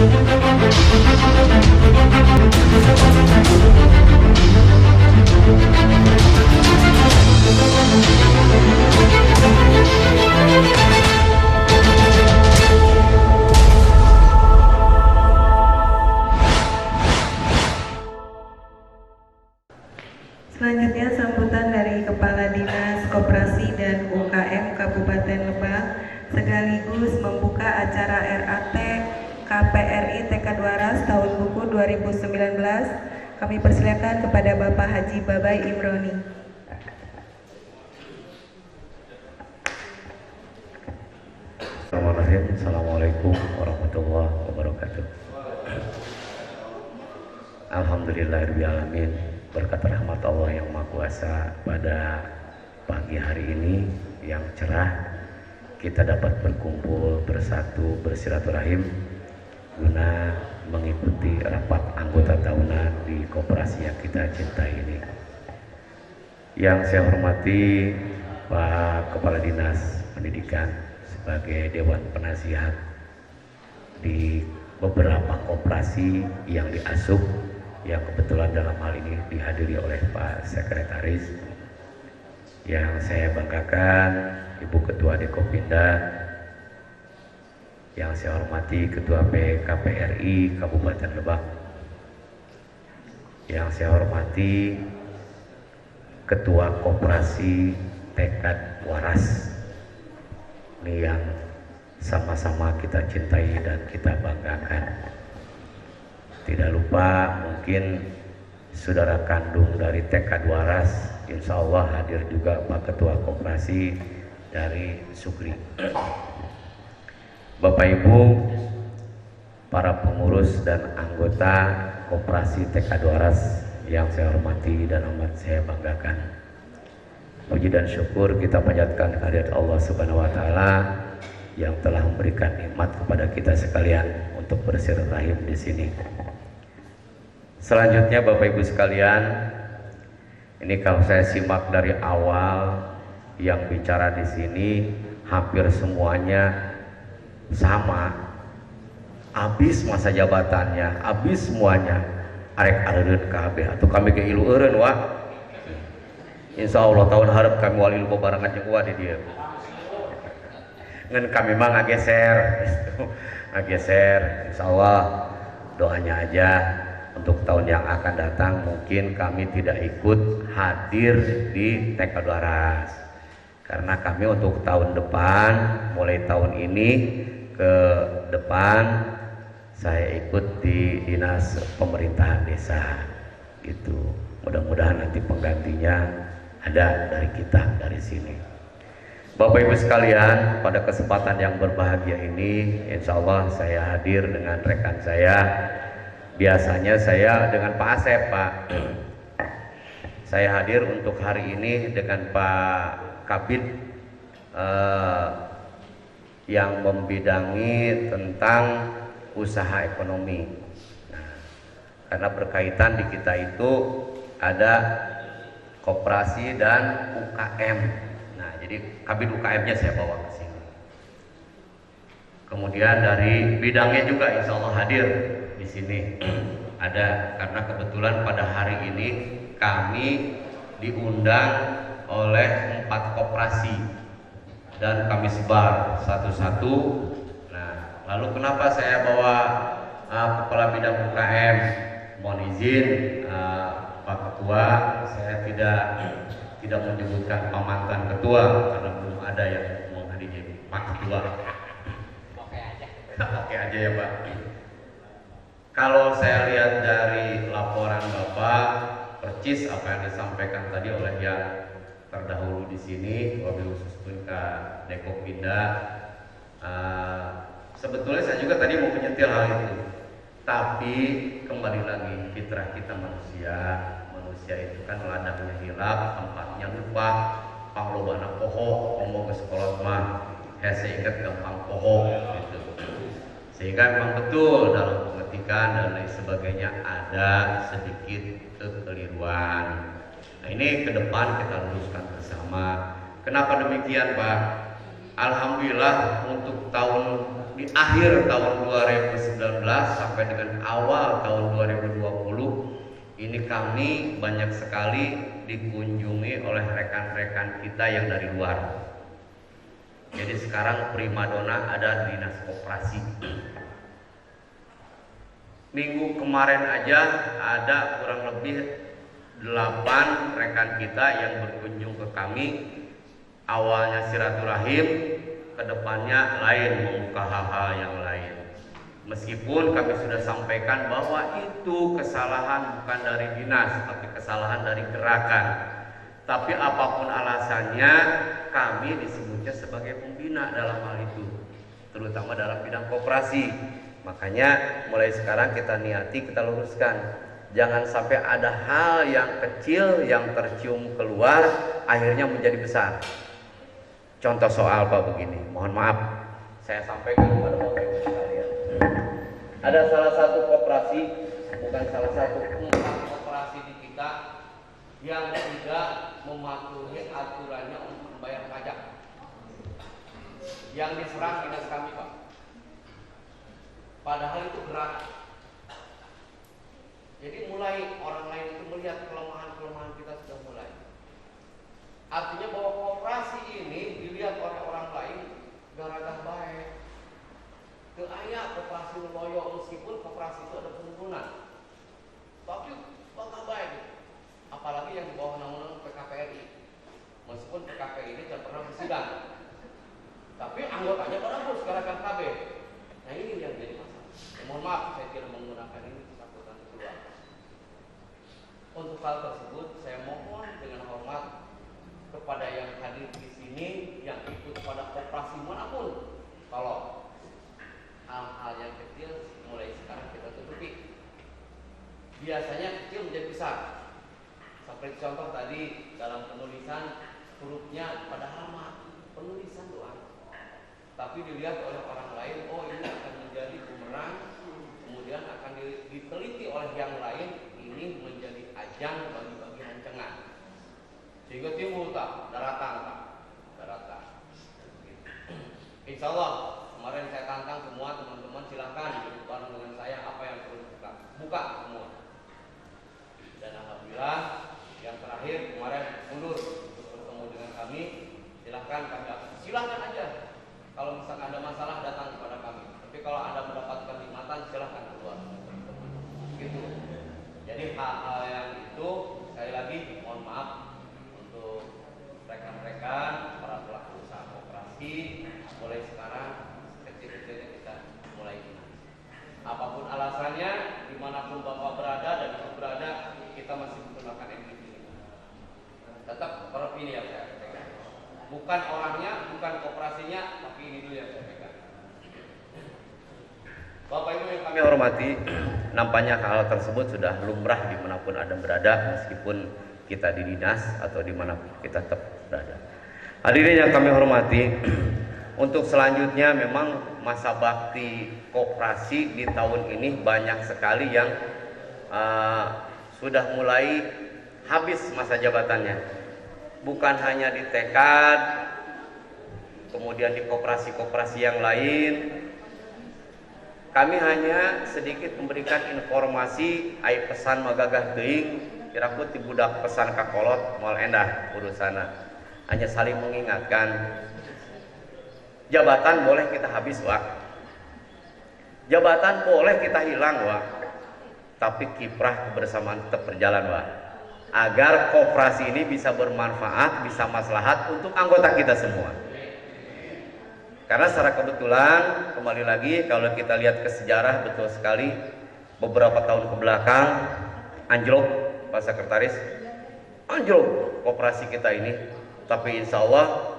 Selanjutnya sambutan dari Kepala Dinas Koperasi dan UKM Kabupaten Lebak sekaligus membuka acara RAT KPRI TK Dwaras tahun buku 2019. Kami persilakan kepada Bapak Haji Babai Imroni. Assalamualaikum warahmatullahi wabarakatuh. Alhamdulillahirrahmanirrahim. Berkat rahmat Allah yang Maha Kuasa, pada pagi hari ini yang cerah kita dapat berkumpul bersatu bersilaturahim guna mengikuti rapat anggota tahunan di koperasi yang kita cintai ini. Yang saya hormati Pak Kepala Dinas Pendidikan sebagai Dewan Penasihat di beberapa koperasi yang diasuh, yang kebetulan dalam hal ini dihadiri oleh Pak Sekretaris. Yang saya banggakan Ibu Ketua Dekopinda, yang saya hormati Ketua PKPRI Kabupaten Lebak, yang saya hormati Ketua Koperasi Tekad Waras, ini yang sama-sama kita cintai dan kita banggakan. Tidak lupa mungkin saudara kandung dari TK Waras, insya Allah hadir juga Pak Ketua Koperasi dari Sukri. Bapak Ibu, para pengurus dan anggota Koperasi TK Waras yang saya hormati dan amat saya banggakan. Puji dan syukur kita panjatkan kehadirat Allah Subhanahu wa Ta'ala yang telah memberikan nikmat kepada kita sekalian untuk bersilaturahim di sini. Selanjutnya Bapak Ibu sekalian, ini kalau saya simak dari awal yang bicara di sini hampir semuanya sama. Habis masa jabatannya, habis semuanya. Arek areun KB atau kami ke ilu eureun wa. Insya Allah tahun harap kami wali lupa barangan jeung wa di dieu. Ngan kami mah ngageser gitu. Ngageser, insya Allah doanya aja. Untuk tahun yang akan datang mungkin kami tidak ikut hadir di TK Dwaras, karena kami untuk tahun depan, mulai tahun ini ke depan saya ikut di dinas pemerintahan desa gitu. Mudah-mudahan nanti penggantinya ada dari kita dari sini. Bapak Ibu sekalian, pada kesempatan yang berbahagia ini insya Allah saya hadir dengan rekan saya. Biasanya saya dengan Pak Asep, Pak. Saya hadir untuk hari ini dengan Pak Kabid yang membidangi tentang usaha ekonomi. Nah, karena berkaitan di kita itu ada koperasi dan UKM. Nah, jadi Kabid UKM-nya saya bawa ke sini. Kemudian dari bidangnya juga insya Allah hadir di sini ada, karena kebetulan pada hari ini kami diundang oleh 4 koperasi dan kami sebar satu-satu. Nah, lalu kenapa saya bawa kepala bidang UKM? Mohon izin Pak Ketua, saya tidak menyebutkan Pak mantan ketua karena belum ada yang menghadiri Pak Ketua. Oke aja ya Pak. Kalau saya lihat dari laporan Bapak, percis apa yang disampaikan tadi oleh yang terdahulu di sini, wabil khusus Pak Dekopinda, sebetulnya saya juga tadi mau menyentil hal itu, tapi kembali lagi fitrah kita manusia itu kan ladangnya hilap, tempatnya lupa, panglobana poho, ngomong ke sekolah mah, hese ingat gampang poho, gitu. Sehingga memang betul dalam pengetikan dan lain sebagainya ada sedikit kekeliruan. Nah, ini ke depan kita luruskan bersama. Kenapa demikian, Pak? Alhamdulillah untuk tahun di di akhir tahun 2019 sampai dengan awal tahun 2020 ini kami banyak sekali dikunjungi oleh rekan-rekan kita yang dari luar. Jadi sekarang primadona ada di dinas koperasi. Minggu kemarin aja ada kurang lebih 8 rekan kita yang berkunjung ke kami. Awalnya silaturahim, kedepannya lain, membuka hal-hal yang lain. Meskipun kami sudah sampaikan bahwa itu kesalahan bukan dari dinas, tapi kesalahan dari gerakan. Tapi apapun alasannya, kami disebutnya sebagai pembina dalam hal itu, terutama dalam bidang koperasi. Makanya mulai sekarang kita niati, kita luruskan. Jangan sampai ada hal yang kecil yang tercium keluar akhirnya menjadi besar. Contoh soal Pak begini, mohon maaf saya sampaikan kepada Bapak Ibu sekalian. Ada salah satu koperasi, bukan salah satu, 4 koperasi di kita yang tidak mematuhi aturannya untuk membayar pajak. Yang diserang dinas kami Pak. Padahal itu berat. Jadi mulai orang lain itu melihat kelemahan-kelemahan kita sudah mulai. Artinya bahwa koperasi ini dilihat oleh orang lain gara-gara baik. Teu aya koperasi loyo meskipun koperasi itu ada penimbunan. Tapi bakal baik. Apalagi yang di bawah naungan PKPRI. Meskipun PKPRI ini tidak pernah bersidang. Tapi anggotanya pada harus gara-gara KB. Nah ini yang jadi masalah. Mohon maaf saya tidak menggunakan ini kesatuan keluar. Untuk hal tersebut saya mohon dengan hormat kepada yang hadir di sini yang ikut pada koperasi manapun, kalau hal-hal yang kecil mulai sekarang kita tutupi. Biasanya kecil menjadi besar. Seperti contoh tadi dalam penulisan hurufnya pada lama penulisan doang. Tapi dilihat oleh orang lain, oh ini akan menjadi bumerang, kemudian akan diteliti oleh yang lain, ini menjadi ajang bagi-bagi rancangan. Sehingga timbul daratan. Insya Allah kemarin saya tantang semua teman-teman, silahkan duduk bareng dengan saya apa yang perlu buka semua. Dan alhamdulillah yang terakhir kemarin mundur untuk bertemu dengan kami, silahkan aja. Kalau misalkan ada masalah datang kepada kami. Tapi kalau Anda mendapatkan nikmatan silahkan keluar. Gitu. Jadi hal-hal yang itu sekali lagi mohon maaf untuk rekan-rekan para pelaku usaha koperasi, mulai sekarang kecil-kecilnya kita mulai ingat. Apapun alasannya, dimanapun Bapak berada dan Ibu berada, kita masih menggunakan NGP. Tetap korup ini yang saya pegang. Bukan orangnya, bukan koperasinya, tapi ini dulu yang saya pegang. Bapak Ibu yang kami hormati, nampaknya hal tersebut sudah lumrah dimanapun Anda berada, meskipun kita di dinas atau dimanapun kita tetap berada. Hadirin yang kami hormati, untuk selanjutnya memang masa bakti koperasi di tahun ini banyak sekali yang sudah mulai habis masa jabatannya. Bukan hanya di tekad, kemudian di koperasi-koperasi yang lain. Kami hanya sedikit memberikan informasi, ai pesan magagah teuing, kira-kira ti budak pesan kakolot moal endah urusana. Hanya saling mengingatkan. Jabatan boleh kita habis, Wak. Jabatan boleh kita hilang, Wak. Tapi kiprah kebersamaan tetap berjalan, Wak. Agar koperasi ini bisa bermanfaat, bisa maslahat untuk anggota kita semua. Karena secara kebetulan, kembali lagi kalau kita lihat ke sejarah, betul sekali beberapa tahun ke belakang anjlok, Pak Sekretaris, anjlok koperasi kita ini. Tapi insya Allah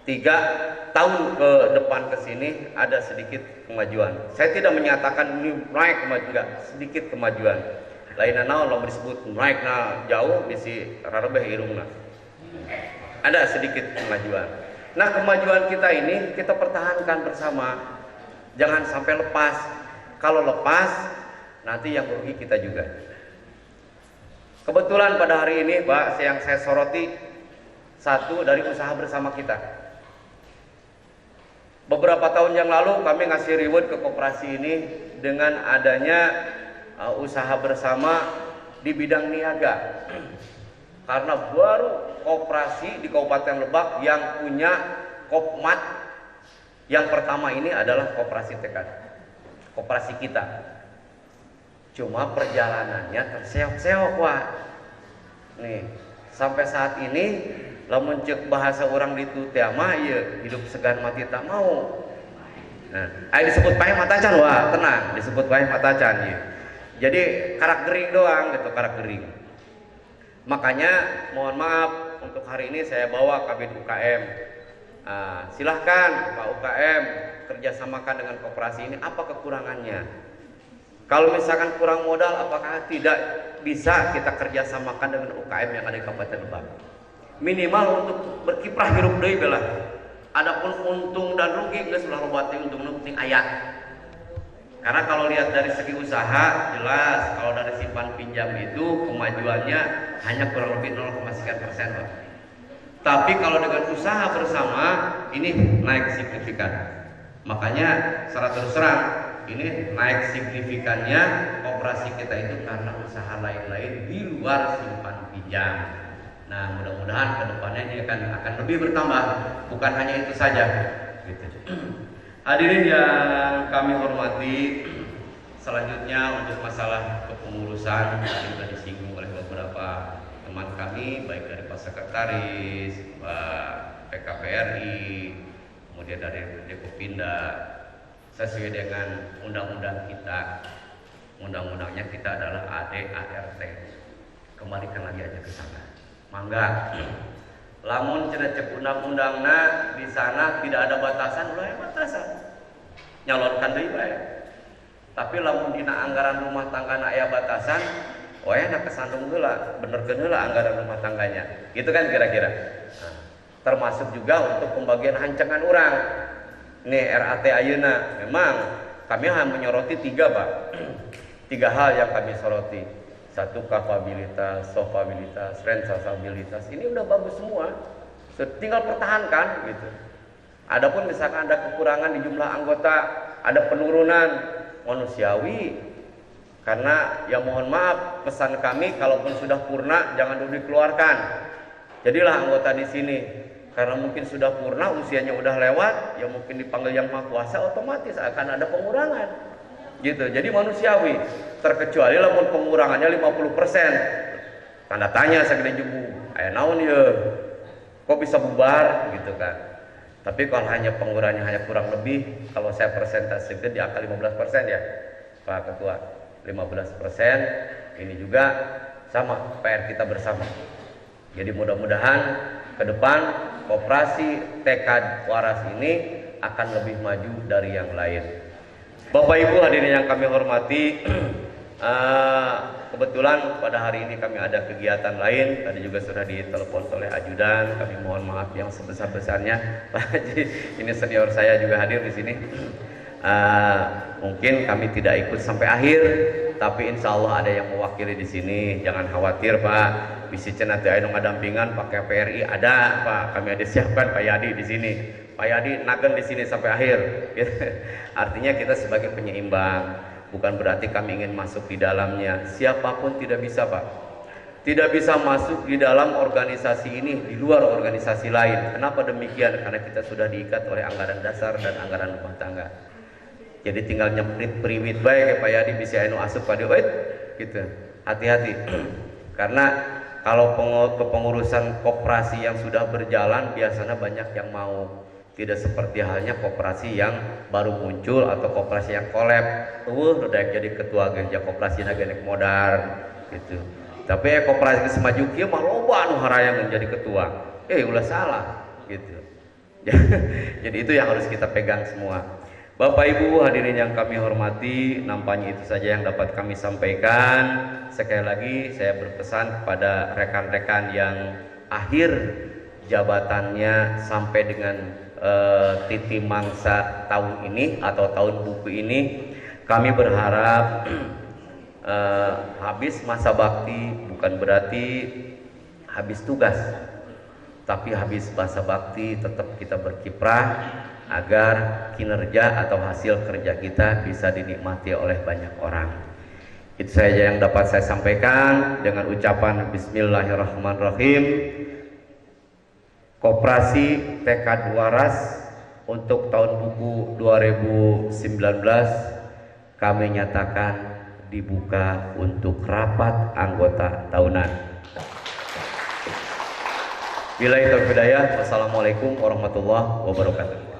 3 tahun ke depan ke sini ada sedikit kemajuan. Saya tidak menyatakan ini naik kemajuan, sedikit kemajuan. Lainnya naon lo disebut naikna jauh bisi rarebeh irungna. Ada sedikit kemajuan. Nah, kemajuan kita ini kita pertahankan bersama. Jangan sampai lepas. Kalau lepas nanti yang rugi kita juga. Kebetulan pada hari ini, Pak, yang saya soroti satu dari usaha bersama kita. Beberapa tahun yang lalu kami ngasih reward ke koperasi ini dengan adanya usaha bersama di bidang niaga. Karena baru koperasi di Kabupaten Lebak yang punya Kopmat yang pertama ini adalah koperasi tekad, koperasi kita. Cuma perjalanannya terseok-seok, Wak. Nih, sampai saat ini lamun cek bahasa orang di tu mah ya hidup segan mati tak mau. Nah, disebut paeh matacan, wah tenang, disebut paeh matacan ya. Jadi karak gering doang gitu, karak gering. Makanya mohon maaf untuk hari ini saya bawa Kabid UKM. Silahkan Pak UKM kerjasamakan dengan koperasi ini, apa kekurangannya? Kalau misalkan kurang modal, apakah tidak bisa kita kerjasamakan dengan UKM yang ada di Kabupaten Lebak? Minimal untuk berkiprah hirup deui belah. Adapun untung dan rugi geus ulah loba teh untung penting aya. Karena kalau lihat dari segi usaha jelas kalau dari simpan pinjam itu kemajuannya hanya kurang lebih 0,sekian%. Tapi kalau dengan usaha bersama ini naik signifikan. Makanya secara terus terang ini naik signifikannya koperasi kita itu karena usaha lain-lain di luar simpan pinjam. Nah, mudah-mudahan kedepannya ini akan lebih bertambah, bukan hanya itu saja. Gitu. Hadirin yang kami hormati, selanjutnya untuk masalah kepengurusan sudah disinggung oleh beberapa teman kami, baik dari Pak Sekretaris, Pak PKPRI, kemudian dari Dekopinda, sesuai dengan undang-undang kita. Undang-undangnya kita adalah AD/ART. Kembalikan lagi aja ke sana. Mangga, lamun cenah cek undang-undangna di sana tidak ada batasan, ulah batasan. Nyalonkan deui bae. Tapi lamun dina anggaran rumah tangga aya batasan, wae na kesandung heula, benerkeun heula anggaran rumah tangganya. Gitu kan kira-kira. Nah, termasuk juga untuk pembagian hancengan orang. Nih RAT ayeuna memang kami hanya menyoroti 3, Pak. 3 hal yang kami soroti. 1 kapabilitas, sofabilitas, rensasabilitas. Ini udah bagus semua. Tinggal pertahankan gitu. Adapun misalkan ada kekurangan di jumlah anggota, ada penurunan manusiawi. Karena ya mohon maaf, pesan kami kalaupun sudah purna jangan dulu dikeluarkan. Jadilah anggota di sini. Karena mungkin sudah purna, usianya udah lewat, ya mungkin dipanggil yang maha kuasa, otomatis akan ada pengurangan. Gitu. Jadi manusiawi. Terkecuali lamun pengurangannya 50%. Tanda tanya sagede jubu. Aya naon ieu? Kok bisa bubar gitu kan. Tapi kalau hanya pengurangannya hanya kurang lebih, kalau saya persentasekeun di angka 15% ya, Pak Ketua. 15% ini juga sama PR kita bersama. Jadi mudah-mudahan ke depan koperasi tekad waras ini akan lebih maju dari yang lain. Bapak Ibu hadirin yang kami hormati, kebetulan pada hari ini kami ada kegiatan lain. Tadi juga sudah ditelepon oleh ajudan. Kami mohon maaf yang sebesar-besarnya, Pak Haji. Ini senior saya juga hadir di sini. Mungkin kami tidak ikut sampai akhir, tapi insya Allah ada yang mewakili di sini. Jangan khawatir, Pak. Bisi cenah teh aya nu ngadampingan pakai PRI ada, Pak. Kami ada siapkan Pak Yadi di sini. Pak Yadi nagen di sini sampai akhir. Artinya kita sebagai penyeimbang, bukan berarti kami ingin masuk di dalamnya. Siapapun tidak bisa, Pak. Tidak bisa masuk di dalam organisasi ini di luar organisasi lain. Kenapa demikian? Karena kita sudah diikat oleh anggaran dasar dan anggaran rumah tangga. Jadi tinggal nyemprit priwit baik Pak Yadi bisa anu asup pada gitu. Hati-hati. Karena kalau kepengurusan koperasi yang sudah berjalan biasanya banyak yang mau. Tidak seperti halnya koperasi yang baru muncul atau koperasi yang kolab. Udah jadi ketua gereja koperasi nagenek modar gitu. Tapi koperasi semaju kieu mah loba anu harayang menjadi ketua. Ulah salah gitu. Jadi itu yang harus kita pegang semua. Bapak Ibu hadirin yang kami hormati, nampaknya itu saja yang dapat kami sampaikan. Sekali lagi saya berpesan kepada rekan-rekan yang akhir jabatannya sampai dengan titi mangsa tahun ini atau tahun buku ini, kami berharap habis masa bakti bukan berarti habis tugas, tapi habis masa bakti tetap kita berkiprah agar kinerja atau hasil kerja kita bisa dinikmati oleh banyak orang. Itu saja yang dapat saya sampaikan dengan ucapan Bismillahirrahmanirrahim. Koperasi Tekad Waras untuk tahun buku 2019 kami nyatakan dibuka untuk rapat anggota tahunan. Billahi taufiq hidayah. Wassalamualaikum warahmatullahi wabarakatuh.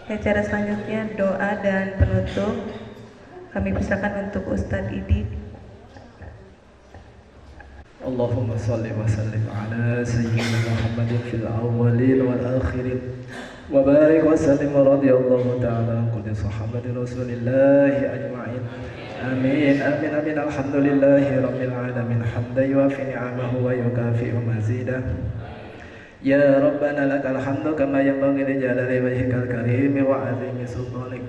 Acara selanjutnya doa dan penutup. Kami persilakan untuk Ustadz Idi. Allahumma salli wa sallim ala sayyidina Muhammadin fil awwalin wal akhirin wa barik wa sallim radhiyallahu ta'ala an kulli sahabati Rasulillahi ajma'in. Amin amin amin. Alhamdulillahi rabbil alamin hamdan yuwafi ni'amahu wa yukafi'u mazidah. Ya Rabbana lakal hamdu kama yanbaghi li jalali wajhikal karim wa 'azimi sultanik.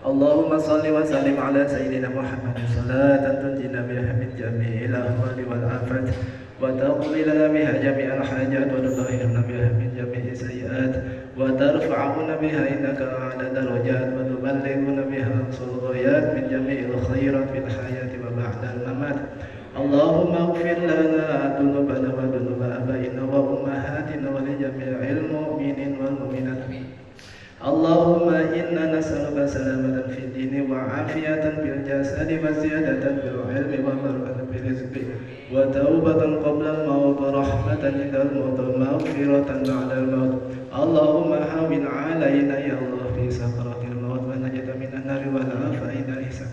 Allahumma salli wa sallim ala sayyidina Muhammadin salatan tunjina biha min jami'il ahwali wal afat wa taqdi lana biha jami'al hajat wa tutahhirna biha min jami'i sayyi'at wa tarfa'una biha innaka a'la darajat wa tuballighuna biha aqsal ghayat min jami'il khairat fil hayati wa ba'dal mamat. Allahumma ighfir lana dhunubana wa dhunuba abaina wa ummahatina wa li jami'il mu'minin wal mu'minat. Allahumma inna nas'aluka salamatan fid dini wa afiyatan fil jasadi wa ziyadatan fil ilmi wa barakatan fil rizqi wa taubatan qabla al-maut wa rahmatan indal maut wa maghfiratan ba'da al-maut. Allahumma hawwin 'alaina ya Allah fi sakaratil maut wa najata minan nari wa la'afa inda hisab.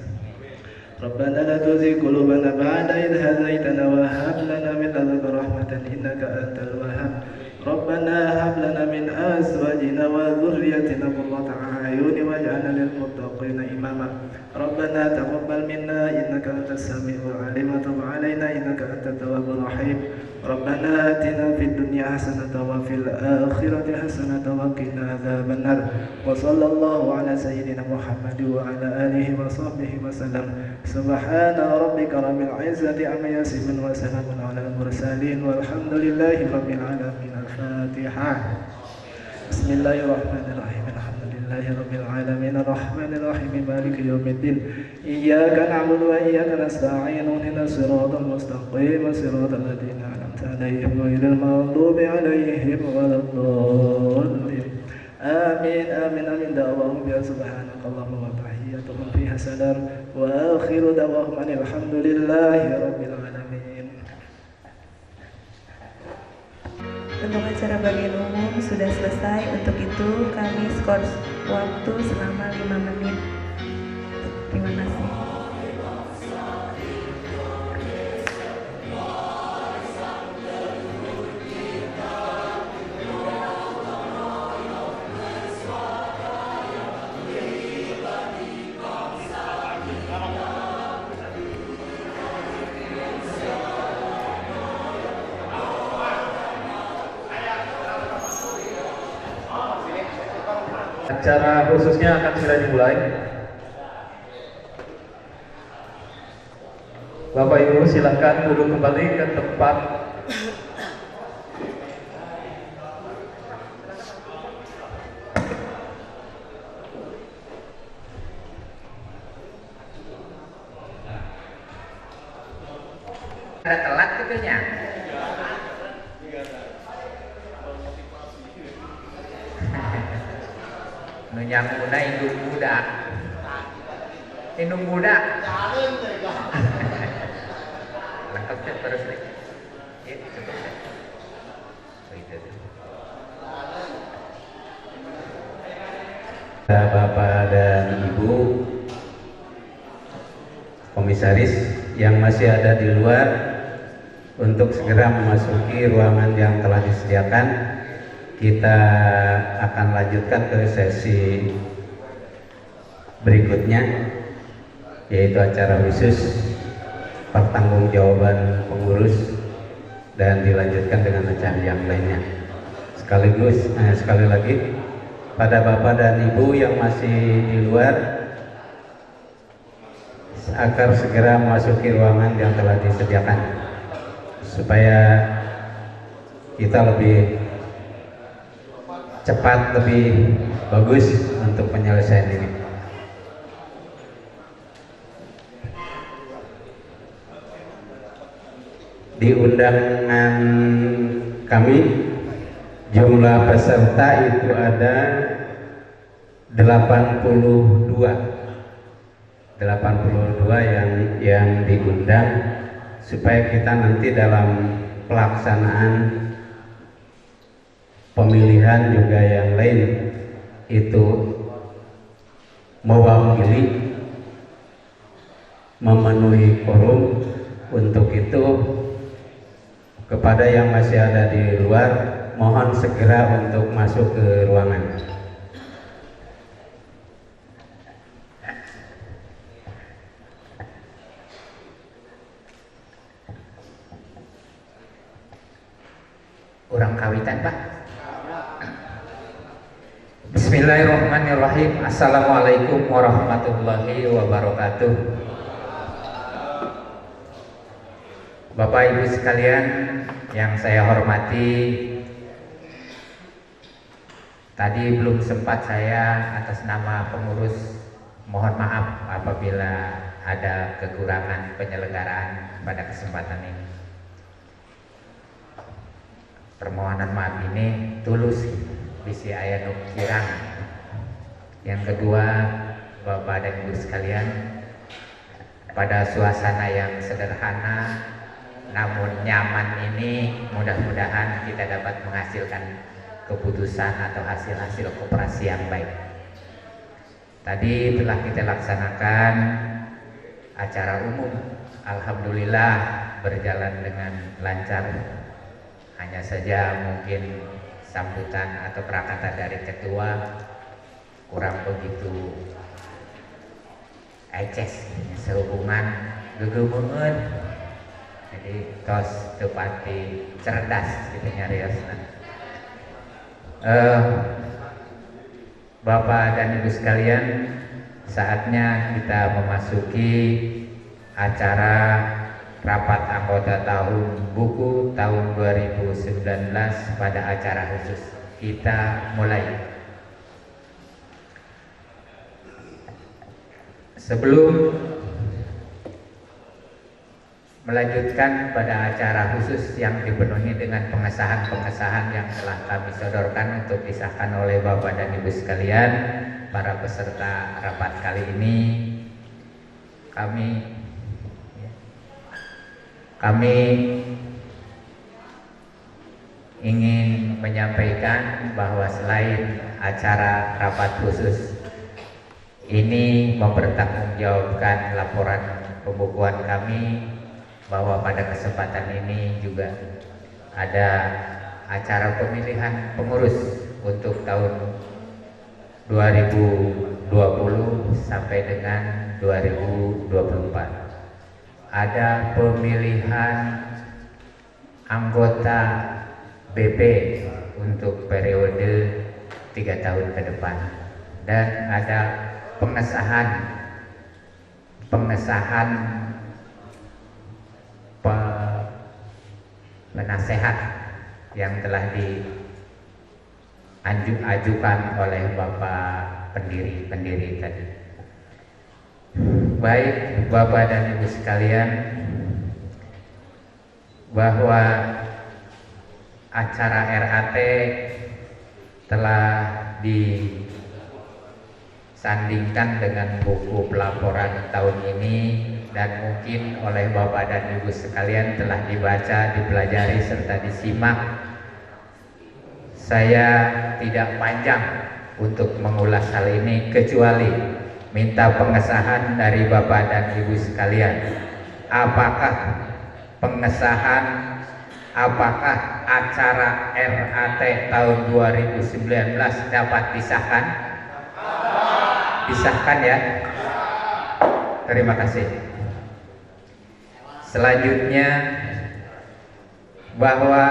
Rabbana la tuzigh qulubana ba'da idh hadaytana wa hab lana min ladunka rahmatan innaka antal wahhab. Rabbana hab lana min azwajina wa dhurriyyatina qurrata a'yun waj'alna lil muttaqina imama. Rabbana taqabbal minna innaka antas samiul 'alim wa tub 'alaina innaka antat tawwabur rahim. Rabbana atina fid dunya hasanatan wa fil akhirati hasanatan wa qina adzabannar. Wa sallallahu ala sayyidina Muhammad wa ala alihi wa sahbihi wa sallam. Subhana rabbika rabbil izzati amma yasifun wa salamun ala al-mursalin walhamdulillahi rabbil alamin. Al-Fatihah. Bismillahirrahmanirrahim. Alhamdulillahi rabbil alamin arrahmanir rahim maliki yaumiddin. Iyyaka na'budu wa iyyaka nasta'in ihdinas siratal mustaqim siratal ladzina an'amta 'alaihim ghairil maghdubi 'alaihim waladdallin. Amin amin amin. Da'wahum ya subhanakallahumma wa tahiyyatuhum fiha salam wa akhiru da'wahum alhamdulillahi rabbil alamin. Untuk acara bagian umum sudah selesai. Untuk itu kami skor waktu selama 5 menit. Terima kasih. Acara khususnya akan segera dimulai. Bapak Ibu silakan duduk kembali ke tempat. Ada telat katanya. Nyambuna indung budak. Indung budak. Lengkap cek terus nih. Ya, cukup cek. Bapak dan Ibu komisaris yang masih ada di luar untuk segera memasuki ruangan yang telah disediakan. Kita akan lanjutkan ke sesi berikutnya, yaitu acara khusus pertanggungjawaban pengurus dan dilanjutkan dengan acara yang lainnya. Sekali lagi pada Bapak dan Ibu yang masih di luar agar segera memasuki ruangan yang telah disediakan supaya kita lebih cepat, lebih bagus untuk penyelesaian ini. Di undangan kami jumlah peserta itu ada 82 yang diundang, supaya kita nanti dalam pelaksanaan pemilihan juga yang lain itu mewakili, memenuhi quorum. Untuk itu kepada yang masih ada di luar, mohon segera untuk masuk ke ruangan. Urang kawitan Pak. Bismillahirrahmanirrahim. Assalamualaikum warahmatullahi wabarakatuh. Bapak Ibu sekalian yang saya hormati, tadi belum sempat saya atas nama pengurus mohon maaf apabila ada kekurangan penyelenggaraan pada kesempatan ini. Permohonan maaf ini tulus bisi aya nu kirang. Yang kedua, Bapak dan Ibu sekalian, pada suasana yang sederhana namun nyaman ini, mudah-mudahan kita dapat menghasilkan keputusan atau hasil-hasil koperasi yang baik. Tadi telah kita laksanakan acara umum, alhamdulillah berjalan dengan lancar. Hanya saja mungkin sambutan atau prakata dari ketua kurang begitu eces sehubungan gegemungeun, jadi tos tepati cerdas gitu nyariosna. Bapak dan Ibu sekalian, saatnya kita memasuki acara rapat anggota tahun buku tahun 2019 pada acara khusus. Kita mulai. Sebelum melanjutkan pada acara khusus yang dipenuhi dengan pengesahan-pengesahan yang telah kami sodorkan untuk disahkan oleh Bapak dan Ibu sekalian, para peserta rapat kali ini, kami ingin menyampaikan bahwa selain acara rapat khusus ini mempertanggungjawabkan laporan pembukuan kami, bahwa pada kesempatan ini juga ada acara pemilihan pengurus untuk tahun 2020 sampai dengan 2024. Ada pemilihan anggota BP untuk periode 3 tahun ke depan, dan ada pengesahan penasehat yang telah diajukan oleh Bapak pendiri tadi. Baik Bapak dan Ibu sekalian, bahwa acara RAT telah disandingkan dengan buku pelaporan tahun ini, dan mungkin oleh Bapak dan Ibu sekalian telah dibaca, dipelajari serta disimak. Saya tidak panjang untuk mengulas hal ini kecuali minta pengesahan dari Bapak dan Ibu sekalian. Apakah acara RAT tahun 2019 dapat disahkan? Disahkan ya. Terima kasih. Selanjutnya, bahwa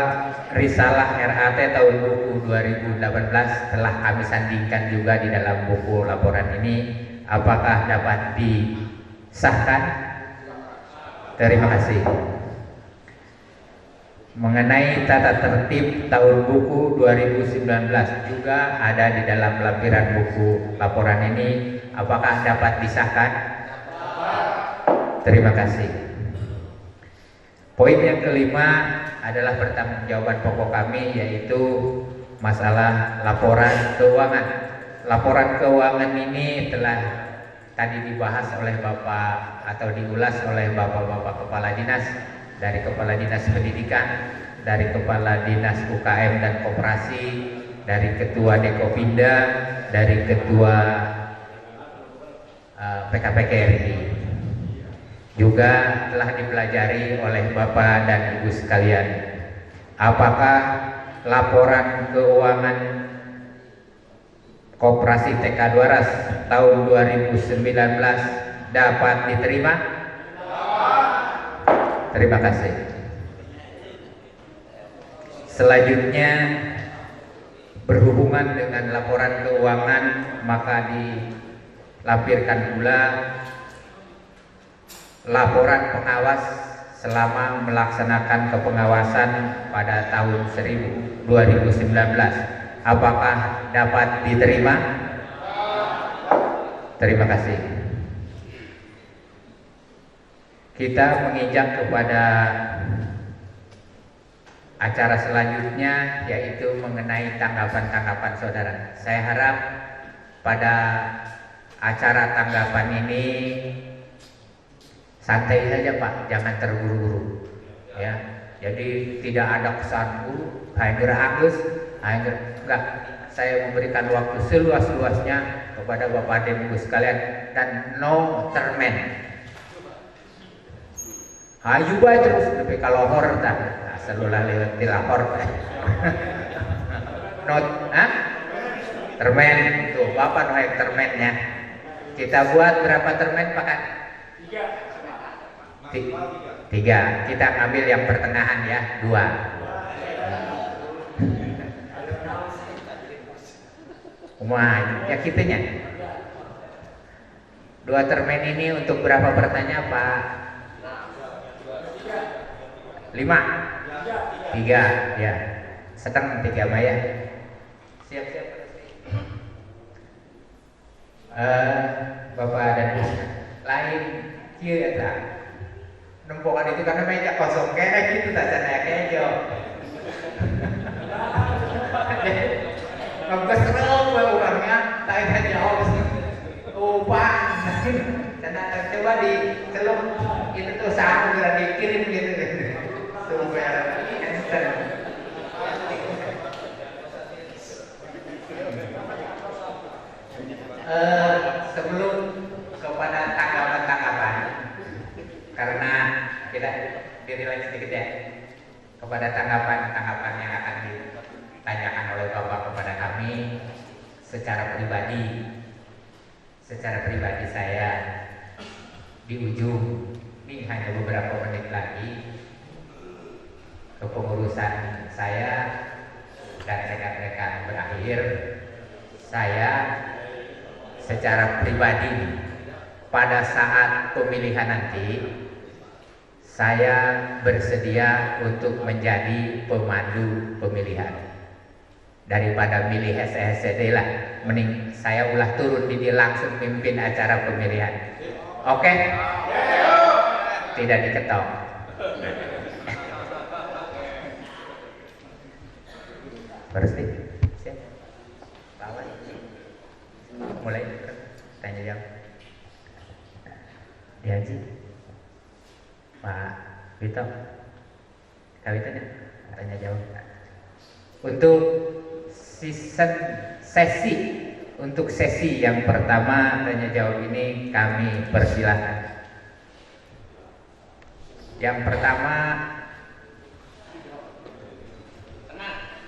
risalah RAT tahun buku 2018 telah kami sandingkan juga di dalam buku laporan ini. Apakah dapat disahkan? Terima kasih. Mengenai tata tertib tahun buku 2019 juga ada di dalam lampiran buku laporan ini. Apakah dapat disahkan? Terima kasih. Poin yang kelima adalah pertanggungjawaban pokok kami, yaitu masalah laporan keuangan. Laporan keuangan ini telah tadi dibahas oleh Bapak atau diulas oleh Bapak-bapak Kepala Dinas, dari Kepala Dinas Pendidikan, dari Kepala Dinas UKM dan Koperasi, dari Ketua Dekopinda, dari Ketua PKPKRI. Juga telah dipelajari oleh Bapak dan Ibu sekalian. Apakah laporan keuangan Koperasi TK Dwaras tahun 2019 dapat diterima? Terima kasih. Selanjutnya, berhubungan dengan laporan keuangan, maka dilampirkan pula laporan pengawas selama melaksanakan kepengawasan pada tahun 2019. Apakah dapat diterima? Terima kasih. Kita menginjak kepada acara selanjutnya, yaitu mengenai tanggapan-tanggapan saudara. Saya harap pada acara tanggapan ini santai saja Pak, jangan terburu-buru ya. Jadi tidak ada kesan hanger agus, enggak. Saya memberikan waktu seluas-luasnya kepada Bapak dan Ibu sekalian, dan no termen. Ayo baik terus, tapi kalau horor tak, selalu lewat dilapor. Not, termen tuh, Bapak no termennya. Kita buat berapa termen Pak? Tiga. Kita ambil yang pertengahan ya, 2. Wah, ya kitanya 2 termen ini untuk berapa pertanyaan Pak? 5. 3 ya. Setengah 3 Maya. Siap-siap. Bapak dan Ibu lain kieu eta. Nempokan itu karena meja kosong kayak gitu tak sana kejo. Bagus terus orangnya, tak ada jawab. Pak, coba di celuk itu tuh saat udah dikirim gitu. Supaya instan. Sebelum kepada tanggapan-tanggapan, karena kita diri lagi sedikit ya, kepada tanggapan-tanggapan yang akan ditanyakan oleh Bapak kepada kami secara pribadi saya di ujung ini hanya beberapa menit lagi kepengurusan saya dan rekan-rekan berakhir. Saya secara pribadi pada saat pemilihan nanti saya bersedia untuk menjadi pemandu pemilihan. Daripada milih SSD lah, mending saya ulah turun di langsung pimpin acara pemilihan. Oke? Tidak diketok. Pasti. Siap. Bawa. Mulai tanya jawab. Dihaji. Pak Vito. Kawitannya tanya jawab. Untuk sesi untuk sesi yang pertama tanya jawab ini kami persilahkan. Yang pertama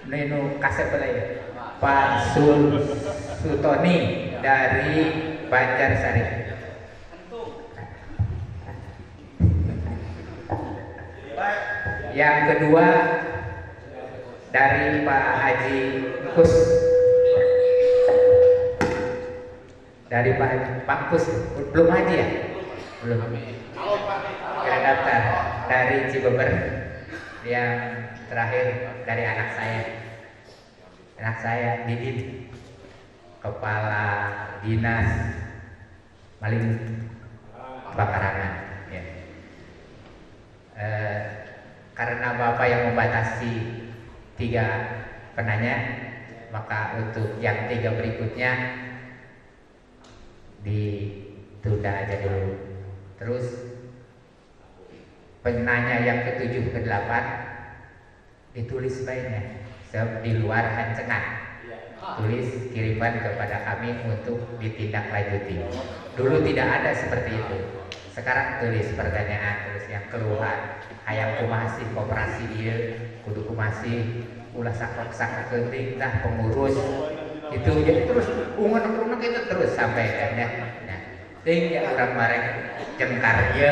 Nenu Kasepelai Pak Sutoni dari Banjarsari. Yang kedua dari Pak Haji Kus, dari Pak Kus, belum haji ya? Belum. Kira daftar dari Cibeber. Yang terakhir dari anak saya Didit, Kepala Dinas Maling Bakarangan. Ya. Karena Bapak yang membatasi 3 penanya, maka untuk yang 3 berikutnya ditunda aja dulu. Terus penanya yang ke-7 ke-8 ditulis baiknya di luar hancengan, tulis kirimkan kepada kami untuk ditindaklanjuti. Dulu tidak ada seperti itu. Sekarang tulis pertanyaan, tulis yang keluhan, hayang kumasi koperasi ieu, kudu kumasi ulah sakok-sakok geuting tah pengurus. Itu jadi terus ungun-ungun itu terus sampaikan ya. Nah, ting yang urang marek jengkar ieu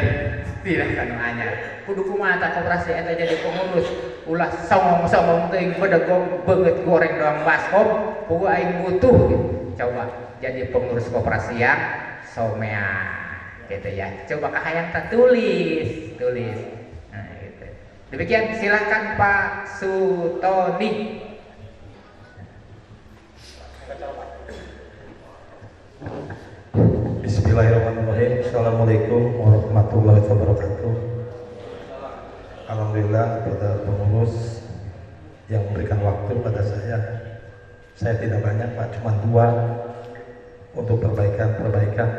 tidak kan anyar. Kudu kumaha tah koperasi eta jadi pengurus. Ulah songong-songong teuing bedegong beungeut goreng doang baskom, pugu aing butuh gitu. Coba jadi pengurus koperasi yang somean gitu ya. Coba kahayang tak tulis. Nah, gitu. Demikian, silakan Pak Sutoni. Bismillahirrahmanirrahim. Assalamualaikum warahmatullahi wabarakatuh. Alhamdulillah pada pengurus yang memberikan waktu pada saya. Saya tidak banyak Pak, cuma 2 untuk perbaikan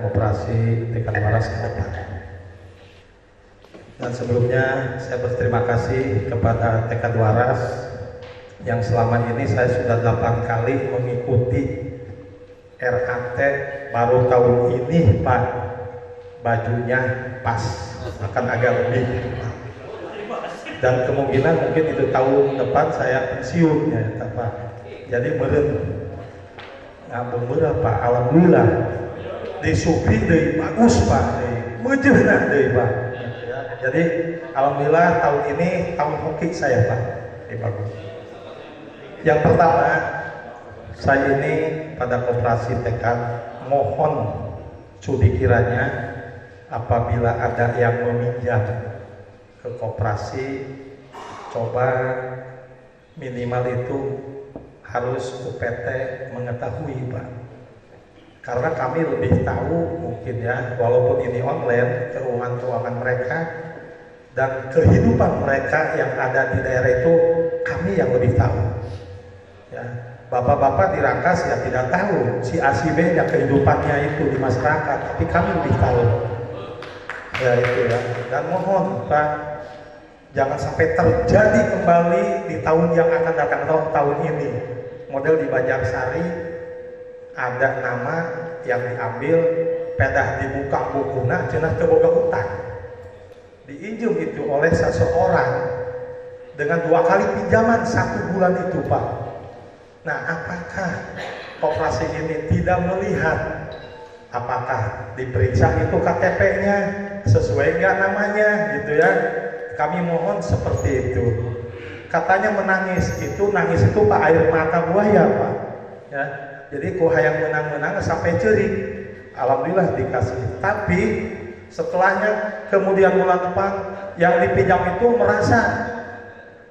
operasi Tekan Waras ke depan. Dan sebelumnya saya berterima kasih kepada Tekan Waras yang selama ini saya sudah 8 kali mengikuti RAT, baru tahun ini Pak bajunya pas, akan agak lebih, dan kemungkinan mungkin itu tahun depan saya pensiun ya Pak. Jadi meureun ngabeumeur Pak, alhamdulillah disupri deui bagus Pak, meujeuhna deui Pak. Jadi alhamdulillah tahun ini tahun hoki saya Pak, bagus. Yang pertama, saya ini pada koperasi Tekan mohon sudi kiranya apabila ada yang meminjam ke koperasi, coba minimal itu harus UPT mengetahui Pak, karena kami lebih tahu mungkin ya, walaupun ini online, keuangan mereka dan kehidupan mereka yang ada di daerah itu kami yang lebih tahu ya. Bapak-bapak di Rangkas ya tidak tahu si A si B ya kehidupannya itu di masyarakat, tapi kami lebih tahu ya itu ya. Dan mohon Pak, jangan sampai terjadi kembali di tahun yang akan datang, tahun ini model di Banjarsari ada nama yang diambil, pedah dibuka bukuna cenah teu boga utang, diinjem itu oleh seseorang dengan 2 kali pinjaman 1 bulan itu Pak. Nah, apakah koperasi ini tidak melihat apakah diperiksa itu KTP-nya sesuai nggak namanya gitu ya? Kami mohon seperti itu. Katanya nangis itu Pak air mata buaya Pak ya. Jadi ku hayang menang sampai cerik. Alhamdulillah dikasih. Tapi setelahnya kemudian bulan depan yang dipinjam itu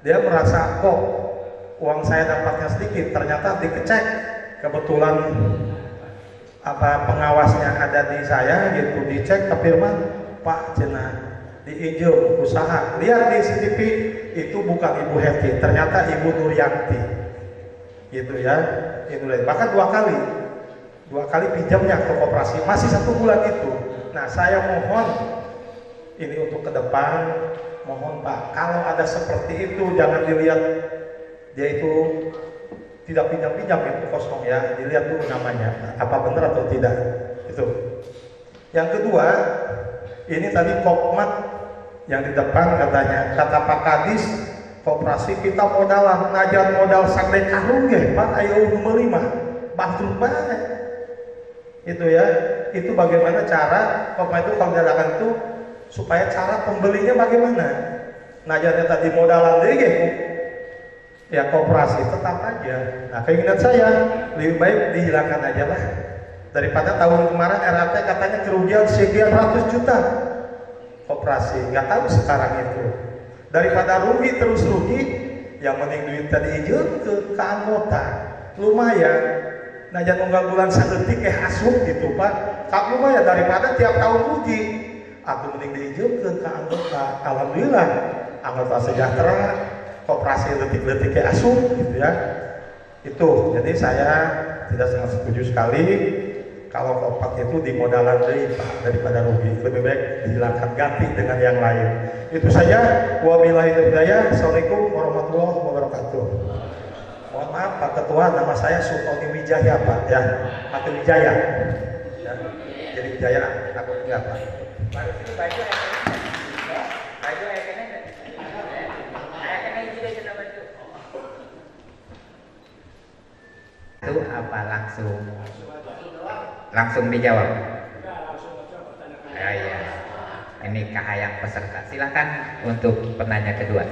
dia merasa kok uang saya dapatnya sedikit, ternyata dikecek kebetulan pengawasnya ada di saya gitu, dicek ke firman Pak cenah diinjil usaha, lihat di CCTV itu bukan Ibu Heti, ternyata Ibu Nuryanti gitu ya. Bahkan 2 kali pinjamnya ke koperasi, masih 1 bulan itu. Nah, saya mohon ini untuk ke depan, mohon Pak, kalau ada seperti itu jangan dilihat dia itu tidak pinjam-pinjam itu kosong ya, dilihat dulu namanya apa benar atau tidak itu. Yang kedua, ini tadi Kopmat yang di depan katanya, kata Pak Kadis, koperasi kita modalan, najan modal sampai karung ya, Pak ayo melima, bantu banget. Itu ya, itu bagaimana cara Kopmat itu kalau diadakan itu supaya cara pembelinya bagaimana. Najannya tadi modalan deh ya koperasi tetap aja. Nah keinginan saya lebih baik dihilangkan aja lah daripada tahun kemarin RAT katanya kerugian sekian ratus juta koperasi, nggak tahu sekarang itu. Daripada rugi terus rugi, yang mending duit tadi hijau ke anggota lumayan. Nah jangan nunggal bulan saeutik asup gitu Pak, tak lumayan daripada tiap tahun rugi. Aku mending dihijau ke anggota. Alhamdulillah anggota sejahtera koperasi letik-letik kayak asuh gitu ya. Itu jadi saya tidak sangat setuju sekali kalau kopak itu di modalan daripada rugi, lebih baik dihilangkan ganti dengan yang lain. Itu saja. Wabillahi taufiq. Assalamualaikum warahmatullahi wabarakatuh. Mohon maaf Pak Ketua, nama saya Sultoni Wijaya Pak ya, Pak Wijaya ya. Jadi Wijaya aku enggak Pak. Itu apa langsung dijawab? Ya, iya. Ini kahayang peserta. Silakan untuk penanya kedua.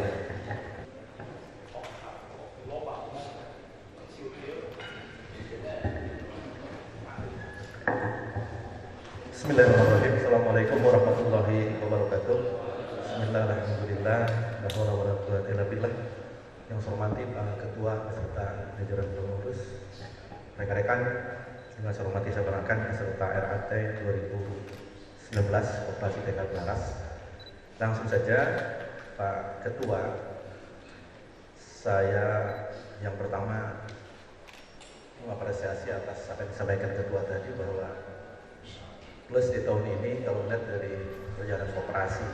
Bismillahirrahmanirrahim. Assalamualaikum warahmatullahi wabarakatuh. Bismillahirrahmanirrahim. La haula wala quwwata illa billah. Yang saya hormati Pak Ketua beserta jajaran pengurus, rekan-rekan, yang saya hormati saya perkenalkan peserta RAT 2019 Koperasi Tekad Laras. Langsung saja Pak Ketua, saya yang pertama mengapresiasi atas apa yang disampaikan Ketua tadi, bahwa plus di tahun ini kalau melihat dari perjalanan koperasi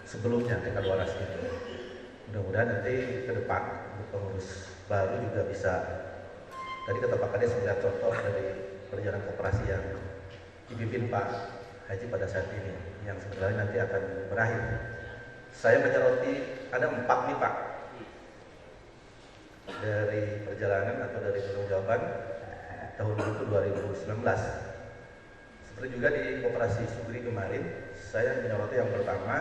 sebelumnya Tekad Waras ini, mudah-mudahan nanti ke depan pengurus baru juga bisa, tadi kata Pak Kades melihat contoh dari perjalanan koperasi yang dipimpin Pak Haji pada saat ini, yang sebenarnya nanti akan berakhir. Saya menyoroti ada 4 nih Pak dari perjalanan atau dari penanggung-jawaban tahun itu 2019. Seperti juga di Koperasi Sugri kemarin, saya menyoroti yang pertama,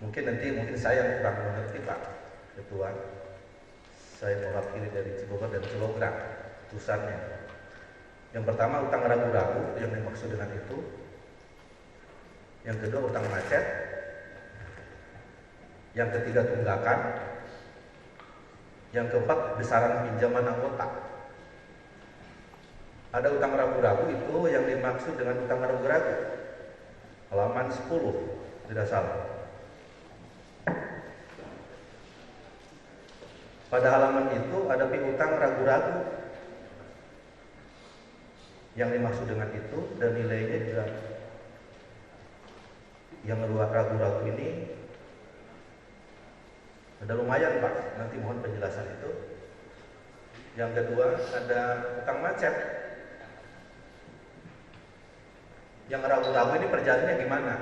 mungkin saya yang kurang mengerti Pak Ketua. Saya mewakili dari Cibogor dan Cilograng putusannya. Yang pertama utang ragu-ragu yang dimaksud dengan itu. Yang kedua utang macet. Yang ketiga tunggakan. Yang keempat besaran pinjaman anggota. Ada utang ragu-ragu itu yang dimaksud dengan utang ragu-ragu. Halaman 10 tidak salah. Pada halaman itu ada piutang ragu-ragu. Yang dimaksud dengan itu dan nilainya juga yang ragu-ragu ini ada lumayan Pak, nanti mohon penjelasan itu. Yang kedua ada utang macet. Yang ragu-ragu ini perjalanannya gimana?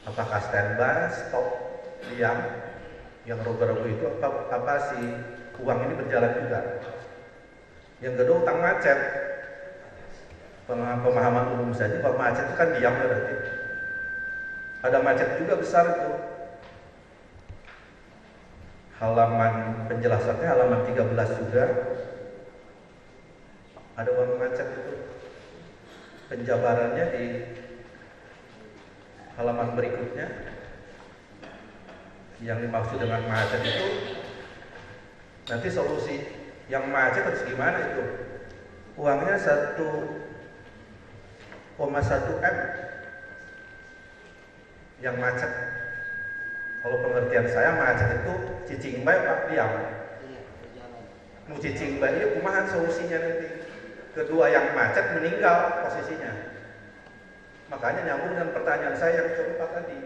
Apakah standby, stop, diam? Yang ragu-ragu itu apa sih uang ini berjalan juga? Yang kedua utang macet. Pemahaman umum saja, kalau macet itu kan diam berarti. Ada macet juga besar itu. Halaman penjelasannya halaman 13 juga. Ada uang macet itu. Penjabarannya di halaman berikutnya. Yang dimaksud dengan macet itu nanti solusi yang macet harus gimana itu? Uangnya 1,1 M yang macet. Kalau pengertian saya macet itu cicing bae Pak diam. Mau cicing bae itu kumaha solusinya nanti? Kedua yang macet meninggal posisinya. Makanya nyambung dengan pertanyaan saya yang keempat tadi.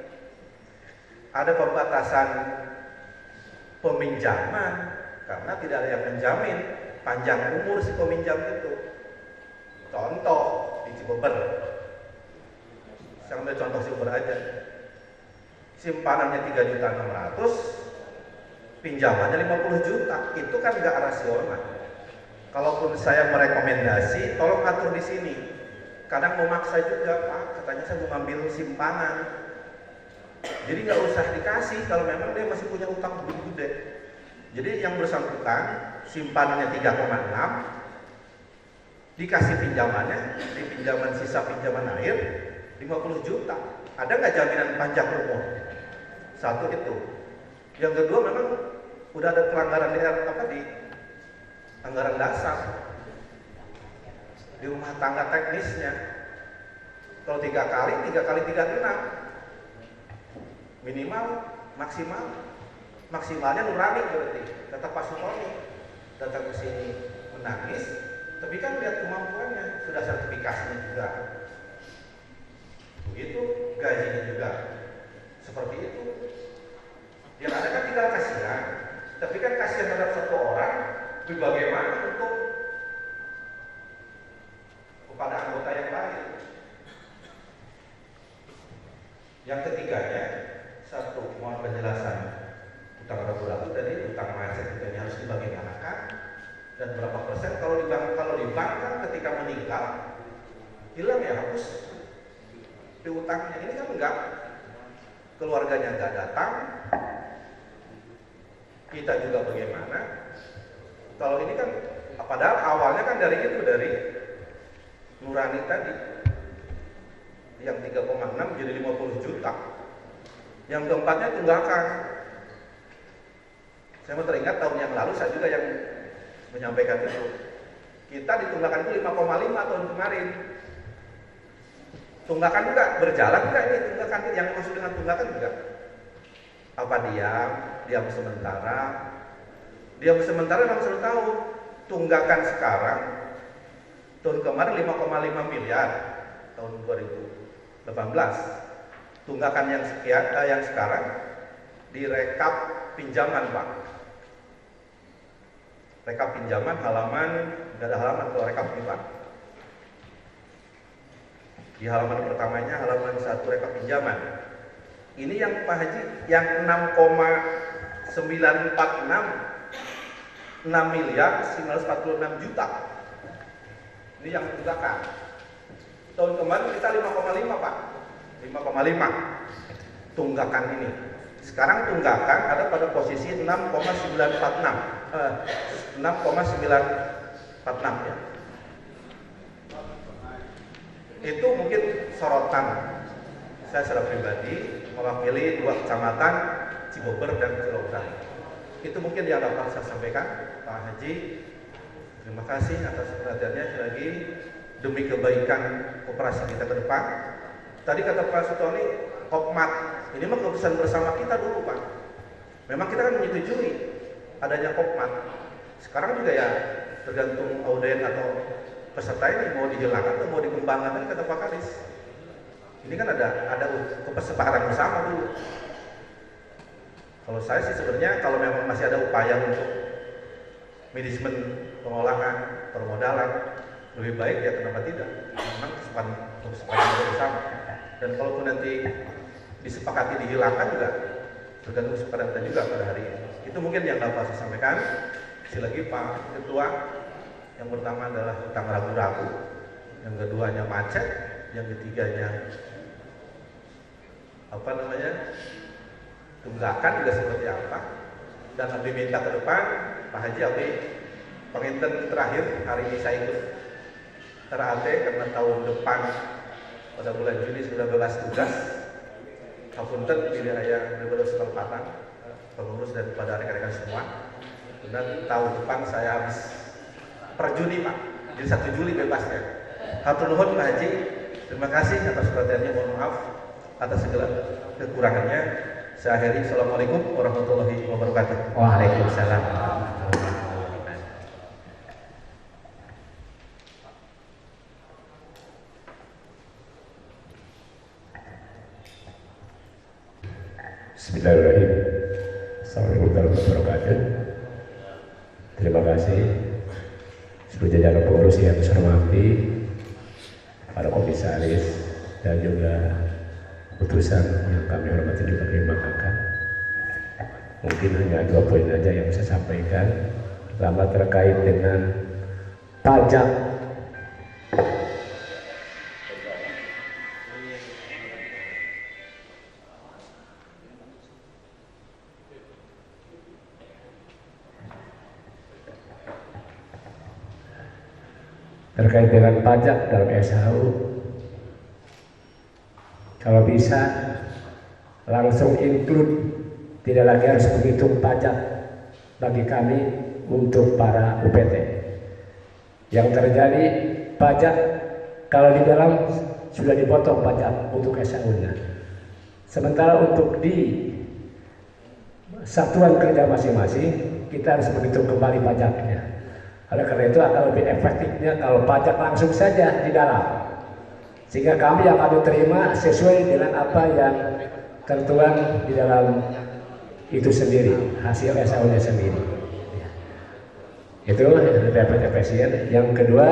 Ada pembatasan peminjaman karena tidak ada yang menjamin panjang umur si peminjam itu. Contoh di Cibeber, saya ambil contoh Cibeber aja, simpanannya 3.600.000, pinjamannya 50 juta, itu kan nggak rasional. Kalaupun saya merekomendasi, tolong atur di sini. Kadang memaksa juga, Pak, katanya saya mau ngambil simpanan. Jadi nggak usah dikasih kalau memang dia masih punya utang gede. Jadi yang bersangkutan simpanannya 3,6, dikasih pinjamannya, di pinjaman sisa pinjaman air 50 juta. Ada nggak jaminan panjang umur? Satu itu. Yang kedua memang udah ada pelanggaran di anggaran dasar di rumah tangga teknisnya. Kalau 3 kali 36 minimal, maksimalnya nurani berarti. Kata Pak Sutoni datang ke sini menangis, tapi kan lihat kemampuannya, sudah sertifikasinya juga, begitu gajinya juga seperti itu. Yang ada kan tinggal kasihan, tapi kan kasihan terhadap satu orang, tapi bagaimana untuk kepada anggota yang lain. Yang ketiganya, satu, mohon penjelasan utang ragu-ragu tadi, utang macet ini harus dibagaimanakan dan berapa persen. Kalau di bank kan ketika meninggal hilang ya, hapus di utangnya. Ini kan enggak, keluarganya enggak datang, kita juga bagaimana. Kalau ini kan padahal awalnya kan dari nurani tadi yang 3,6 jadi 50 juta. Yang keempatnya tunggakan. Saya mau teringat tahun yang lalu saya juga yang menyampaikan itu. Kita ditunggakan itu 5,5 tahun kemarin. Tunggakan juga berjalan enggak ini tunggakan, yang maksud dengan tunggakan juga apa diam sementara. Diam sementara memang sudah tahu. Tunggakan sekarang tahun kemarin 5,5 miliar tahun 2018. Tunggakan yang yang sekarang direkap pinjaman, Pak. Rekap pinjaman halaman, nggak ada halaman kalau rekap ini, Pak. Di halaman pertamanya, halaman 1 rekap pinjaman. Ini yang Pak Haji, yang 6,946 6.946 juta. Ini yang tunggakan. Tahun kemarin kita 5,5, Pak. 5,5 tunggakan ini. Sekarang tunggakan ada pada posisi 6,946 ya. Itu mungkin sorotan saya secara pribadi mewakili 2 kecamatan Cibober dan Cilogah. Itu mungkin yang dapat saya sampaikan, Pak Haji. Terima kasih atas perhatiannya sekali lagi demi kebaikan koperasi kita ke depan. Tadi kata Pak Sutoni, Kopmat, ini mah keputusan bersama kita dulu, Pak. Memang kita kan menyetujui adanya Kopmat. Sekarang juga ya tergantung auden atau peserta ini mau dihilangkan atau mau dikembangkan. Tadi kata Pak Kadis, ini kan ada kesepakatan bersama dulu. Kalau saya sih sebenarnya kalau memang masih ada upaya untuk manajemen pengolahan permodalan lebih baik ya kenapa tidak? Memang kesepakatan bersama. Dan kalaupun nanti disepakati dihilangkan juga tergantung kesepakatan kita juga pada hari ini. Itu mungkin yang dapat saya sampaikan. Sekali lagi Pak Ketua, yang pertama adalah utang ragu-ragu, yang keduanya macet, yang ketiganya tunggakan juga seperti apa. Dan Abdi minta ke depan Pak Haji Abdi penginten terakhir hari ini saya ikut terate karena tahun depan pada bulan Juni sudah bebas tugas. Hapunten pilih ayah berbeda kesempatan pengurus dan pada rekan-rekan semua. Dan tahun depan saya habis per Juni, Pak. Jadi 1 Juli bebasnya. Hatur nuhun Pak Haji. Terima kasih atas perhatiannya. Mohon maaf atas segala kekurangannya. Saya akhiri. Assalamualaikum warahmatullahi wabarakatuh. Waalaikumsalam. Bismillahirrahmanirrahim. Assalamualaikum warahmatullahi wabarakatuh. Terima kasih seluruh jajaran pengurus yang saya hormati, para komisaris dan juga putusan yang kami hormati juga kami banggakan. Mungkin hanya 2 poin aja yang saya sampaikan. Pertama terkait dengan pajak. Terkait dengan pajak dalam SHU, kalau bisa langsung include, tidak lagi harus menghitung pajak bagi kami untuk para UPT. Yang terjadi pajak kalau di dalam sudah dipotong pajak untuk SHU-nya, sementara untuk di satuan kerja masing-masing kita harus menghitung kembali pajaknya. Oleh karena itu akan lebih efektifnya kalau pajak langsung saja di dalam, sehingga kami yang kami terima sesuai dengan apa yang tertuang di dalam itu sendiri, hasil SHU-nya sendiri. Itu lebih efisien. Yang kedua,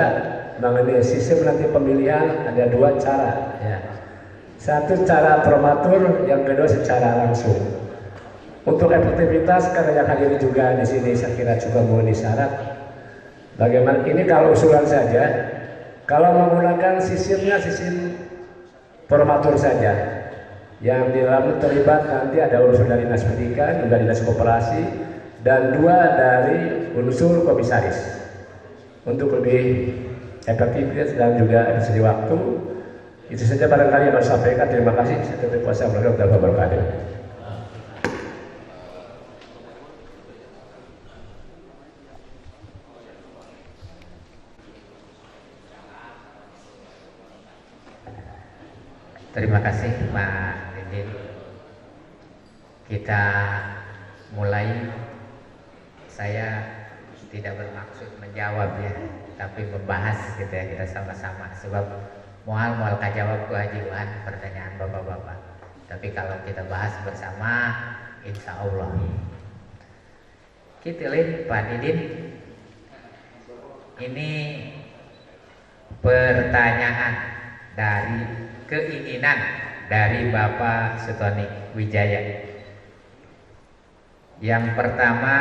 mengenai sistem nanti pemilihan ada 2 cara. Ya. Satu cara prematur, yang kedua secara langsung. Untuk efektivitas, karena yang hadir juga di sini saya kira juga memenuhi syarat. Bagaimana ini kalau usulan saja, kalau menggunakan sistemnya sistem prematur saja, yang di dalam terlibat nanti ada unsur dari dinas pendidikan, juga dinas koperasi, dan 2 dari unsur komisaris untuk lebih efektif dan juga efisiensi waktu. Itu saja barangkali yang harus sampaikan. Terima kasih. Saya tutup. Wassalamualaikum warahmatullahi wabarakatuh. Terima kasih Pak Didin. Kita mulai. Saya tidak bermaksud menjawab ya, tapi membahas gitu ya, kita sama-sama. Sebab mual kajawab kewajiban pertanyaan bapak-bapak. Tapi kalau kita bahas bersama, insya Allah. Kita lihat Pak Didin, ini pertanyaan dari keinginan dari Bapak Sutoni Wijaya. Yang pertama,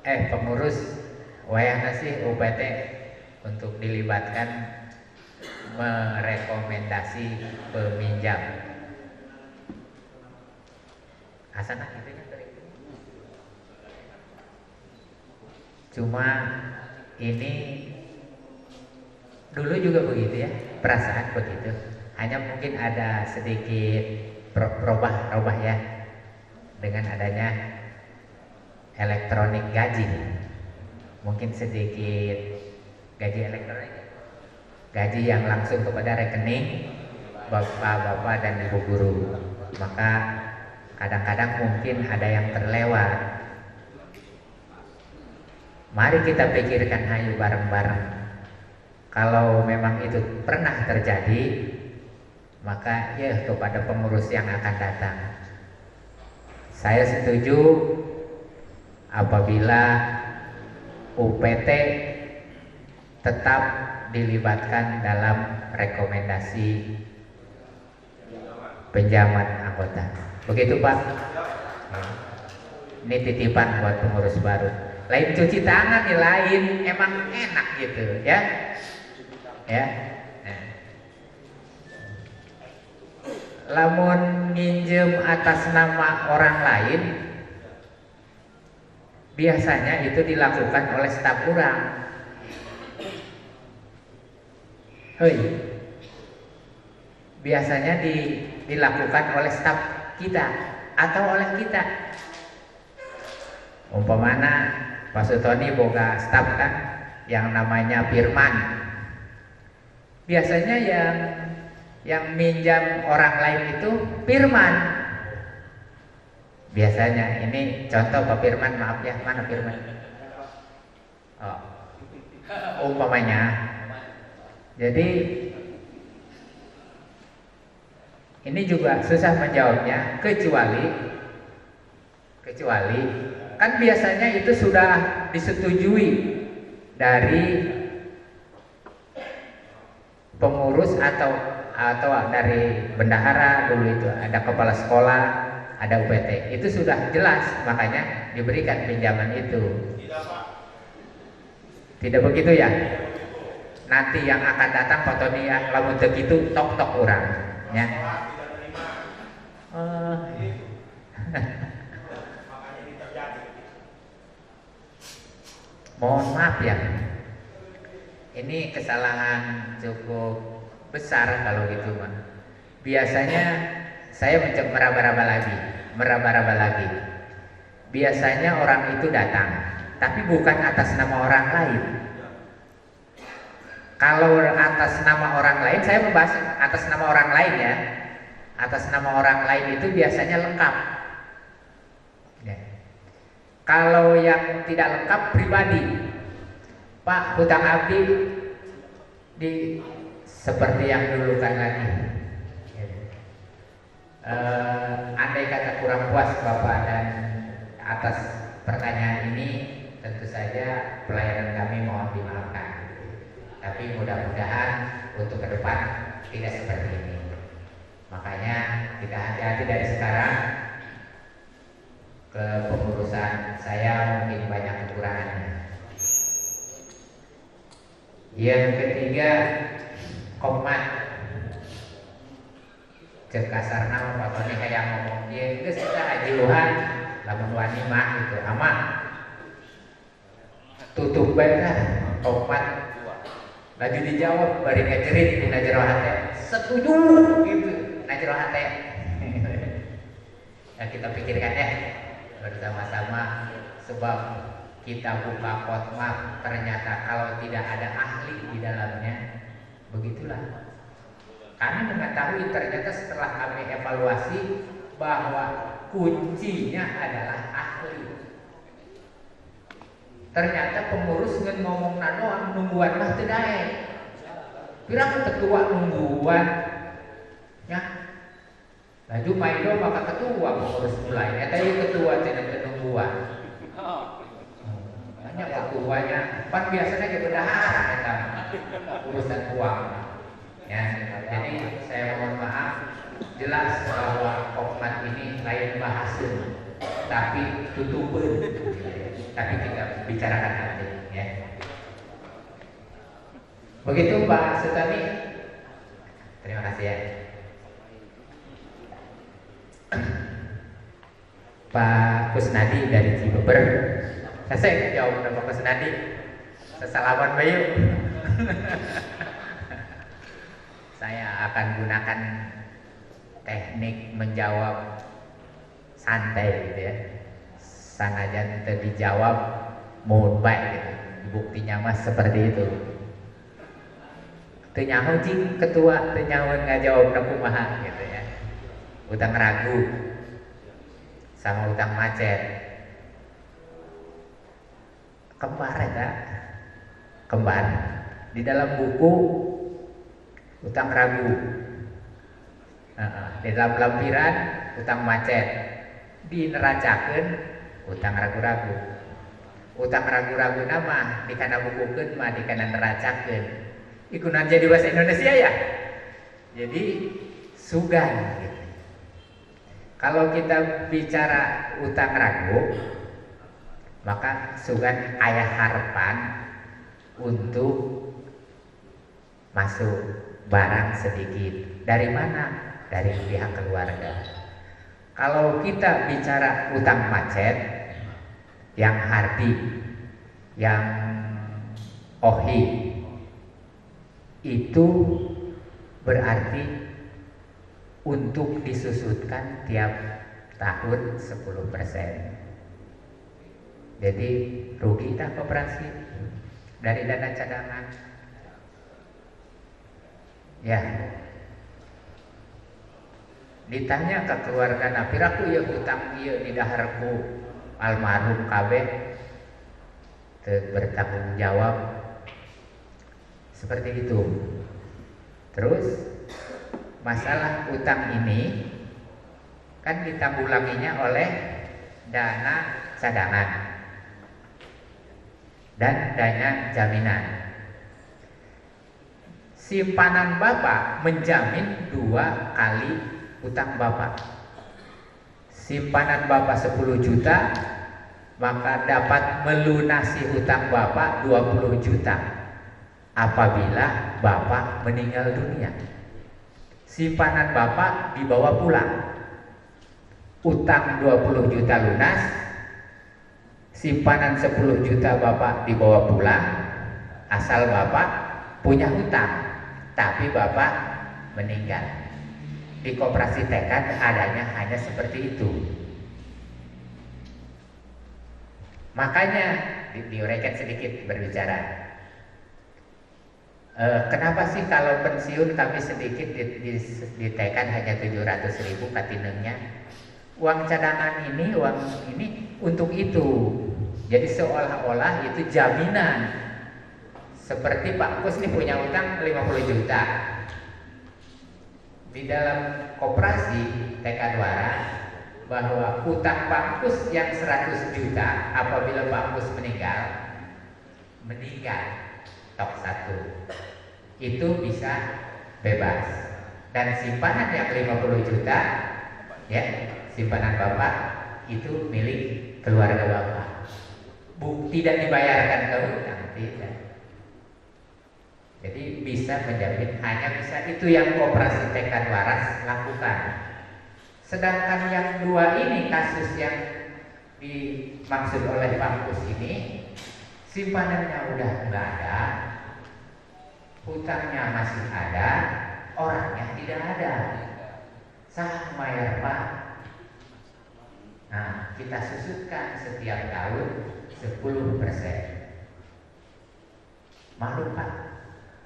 pengurus wayahna sih UPT untuk dilibatkan merekomendasi peminjam. Asana gitu ya. Cuma ini dulu juga begitu ya, perasaan begitu. Hanya mungkin ada sedikit robah ya dengan adanya elektronik gaji. Mungkin sedikit gaji elektronik, gaji yang langsung kepada rekening bapak-bapak dan ibu guru. Maka kadang-kadang mungkin ada yang terlewat. Mari kita pikirkan hayu bareng-bareng. Kalau memang itu pernah terjadi, maka ya kepada pengurus yang akan datang, saya setuju apabila UPT tetap dilibatkan dalam rekomendasi penjaman anggota. Begitu Pak. Ini titipan buat pengurus baru. Lain cuci tangan nih, lain emang enak gitu ya. Ya. Nah. Lamun minjem atas nama orang lain, biasanya itu dilakukan oleh staf kurang. Biasanya dilakukan oleh staf kita atau oleh kita. Umpamana Pak Sutoni boga staf kan yang namanya Firman. Biasanya yang minjam orang lain itu Firman. Biasanya ini contoh Pak Firman, maaf ya, mana Firman? Oh. Umpamanya. Jadi ini juga susah menjawabnya kecuali kan biasanya itu sudah disetujui dari pengurus atau dari bendahara dulu, itu ada kepala sekolah, ada UPT, itu sudah jelas, makanya diberikan pinjaman itu. Tidak begitu ya? Nanti yang akan datang foto nih ya, lamun begitu tok orang ya. Mohon maaf ya, ini kesalahan cukup besar kalau gitu mah. Biasanya saya meraba-raba lagi. Biasanya orang itu datang, tapi bukan atas nama orang lain. Kalau atas nama orang lain, saya membahas atas nama orang lain ya. Atas nama orang lain itu biasanya lengkap. Ya. Kalau yang tidak lengkap pribadi, Pak, hutang abdi di seperti yang dulu kan lagi. Andai kata kurang puas Bapak dan atas pertanyaan ini, tentu saja pelayanan kami mohon dimaafkan. Tapi mudah-mudahan untuk ke depan tidak seperti ini. Makanya kita hati-hati dari sekarang. Kepengurusan saya mungkin banyak kekurangannya. Yang ketiga, komat. Cek kasarna Pak Tony kayak ngomong dia itu sudah ajiluhan lamun wani mah gitu aman tutup bae komat. Lagi dijawab bari ngecerit dina jero hate. Setuju gitu dina jero hate. Ya kita pikirkan ya bersama-sama, sebab kita buka khotmah ternyata kalau tidak ada ahli di dalamnya, begitulah. Kami mengetahui ternyata setelah kami evaluasi bahwa kuncinya adalah ahli. Ternyata pengurus ngen ngomong doang nungguan mah teu dae. Pirang ketua nungguan ya. Laju maido maka ketua pengurus mulai. Eta ieu ketua cenah nungguan. Hanya ketuanya, pan biasanya ge bendahara eta urusan uang. Ya, jadi saya mohon maaf, jelas bahwa khotmat ini lain bahasa, tapi tutupin, tapi kita bicarakan nanti, ya. Begitu Pak Sutami, terima kasih ya. Pak Kusnadi dari Cibeber, saya jawab Pak Kusnadi, sesalaman bayu. Saya akan gunakan teknik menjawab santai gitu ya. Sangajan teu dijawab mohon baik gitu. Buktinya mas seperti itu. Teu nyaho jing ketua teu nyaho ngajawab kumaha gitu ya. Utang ragu sama utang macet. Kembar ya, kembar. Di dalam buku utang ragu, di dalam lampiran utang macet, di neracakeun utang ragu-ragu. Utang ragu-ragu nama di kana bukukeun mah di kana neracakeun. Iku jadi bahasa Indonesia ya. Jadi sugan. Gitu. Kalau kita bicara utang ragu, maka sugan aya harapan untuk masuk barang sedikit. Dari mana? Dari pihak keluarga. Kalau kita bicara utang macet, yang hardi, yang ohi, itu berarti untuk disusutkan tiap tahun 10%. Jadi rugi tak koperasi dari dana cadangan. Ya, ditanya ke keluarga napiraku ya hutang ieu di daharku almarhum kabeh teu bertanggung jawab seperti itu. Terus masalah utang ini kan ditanggulanginya oleh dana cadangan dan dana jaminan. Simpanan Bapak menjamin 2 kali utang Bapak. Simpanan Bapak 10 juta, maka dapat melunasi hutang Bapak 20 juta apabila Bapak meninggal dunia. Simpanan Bapak dibawa pulang, utang 20 juta lunas, simpanan 10 juta Bapak dibawa pulang, asal Bapak punya hutang tapi Bapak meninggal. Di koperasi tekad adanya hanya seperti itu. Makanya diuraikan sedikit berbicara. Kenapa sih kalau pensiun kami sedikit di tekad hanya 700.000 katinengnya? Uang cadangan ini, uang ini untuk itu. Jadi seolah-olah itu jaminan. Seperti Pak Kus nih punya utang 50 juta. Di dalam koperasi tekad waras bahwa utang Pak Kus yang 100 juta apabila Pak Kus meninggal tok 1 itu bisa bebas, dan simpanan yang 50 juta ya, simpanan Bapak itu milik keluarga Bapak, tidak dibayarkan ke hutang, tidak. Jadi bisa menjamin, hanya bisa itu yang koperasi tekad waras lakukan. Sedangkan yang 2 ini, kasus yang dimaksud oleh Pak Kus ini, simpanannya udah nggak ada, hutangnya masih ada, orangnya tidak ada. Sah bayar Pak. Nah, kita susutkan setiap tahun 10%. Malu Pak?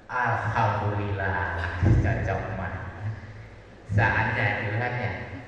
Alhamdulillah, cocok mah. Saatnya duluannya.